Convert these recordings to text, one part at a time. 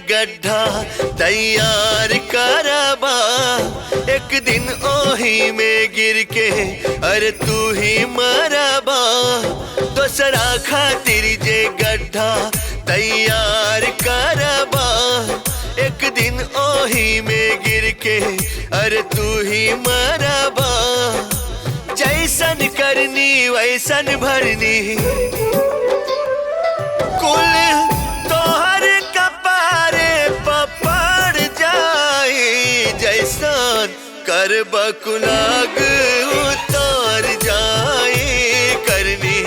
गड्ढा तैयार करबा, एक दिन ओही में गिर के अरे तू ही मरबा। दोसरा खातिर जे गड्ढा तैयार करबा, एक दिन ओही में गिर के अरे तू ही मरबा। जैसन करनी वैसन भरनी, कुल तोहर कपारे पपड़ जाई। जैसन करब कुलाग उतर जाई, करनी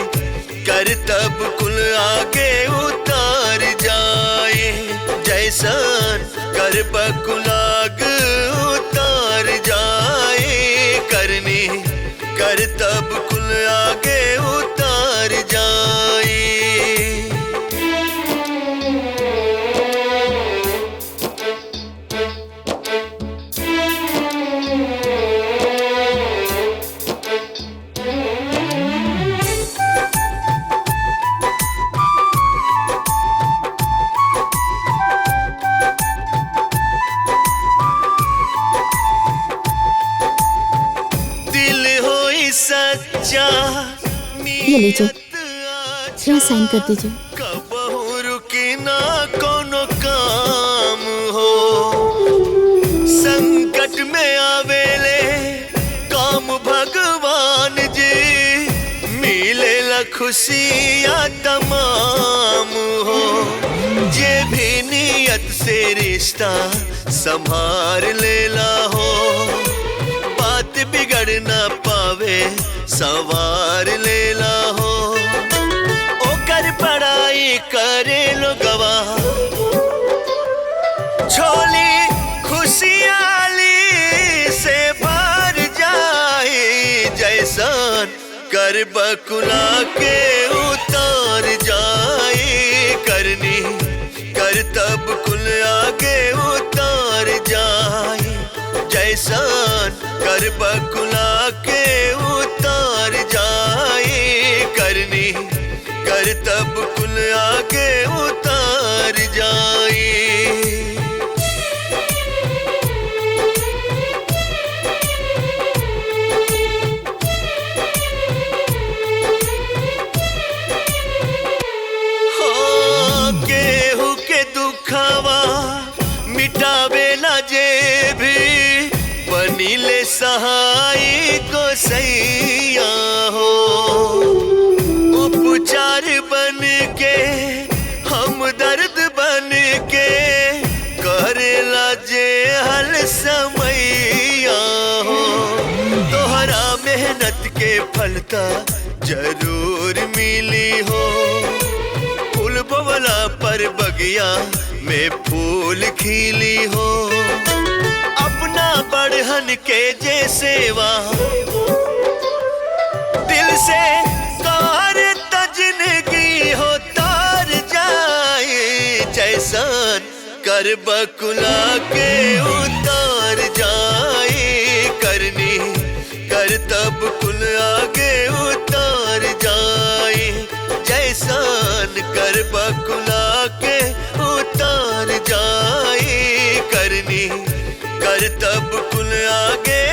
करतब कुल आगे उतर जाए। जैसन करब कुलाग उतर जाए, करनी करतब कुल आगे उतर जाए। ये लीजिए, यहाँ साइन कर दीजिए। कबहू रुकी ना कोनो काम हो, संकट में आवेले काम भगवान जी, मिलेला खुशियाँ तमाम हो। जे भी नियत से रिश्ता संभार लेला हो, बात बिगड़ ना पावे सवार लेला हो। ओकर पढ़ाई करे लोगवा, छोली खुशियाली से भर जाए। जैसन करब कुला के उतर जाए, करनी करतब कुल आगे उतर जाए। जैसन करब कुला के उतर जाए, करनी करतब कुल आगे उतर जाए। हाँ, केहू के दुखवा मिटावेला जे भी, बनीले सहाय गोसैया हो। उपचार बन के हम दर्द बन के, करेला जे हल समैया हो। तोहरा मेहनत के फलता जरूर मिली हो, फूल बोवला पर बगिया में फूल खिली हो। अपना बढ़हन के जे सेवा दिल से कर त जिंदगी हो तार जाए। जैसन करब कुला के उतर जाए, करनी करतब कुल आगे उतर जाए। जैसन करब कुला के उतर जाए, करनी करतब कुल आगे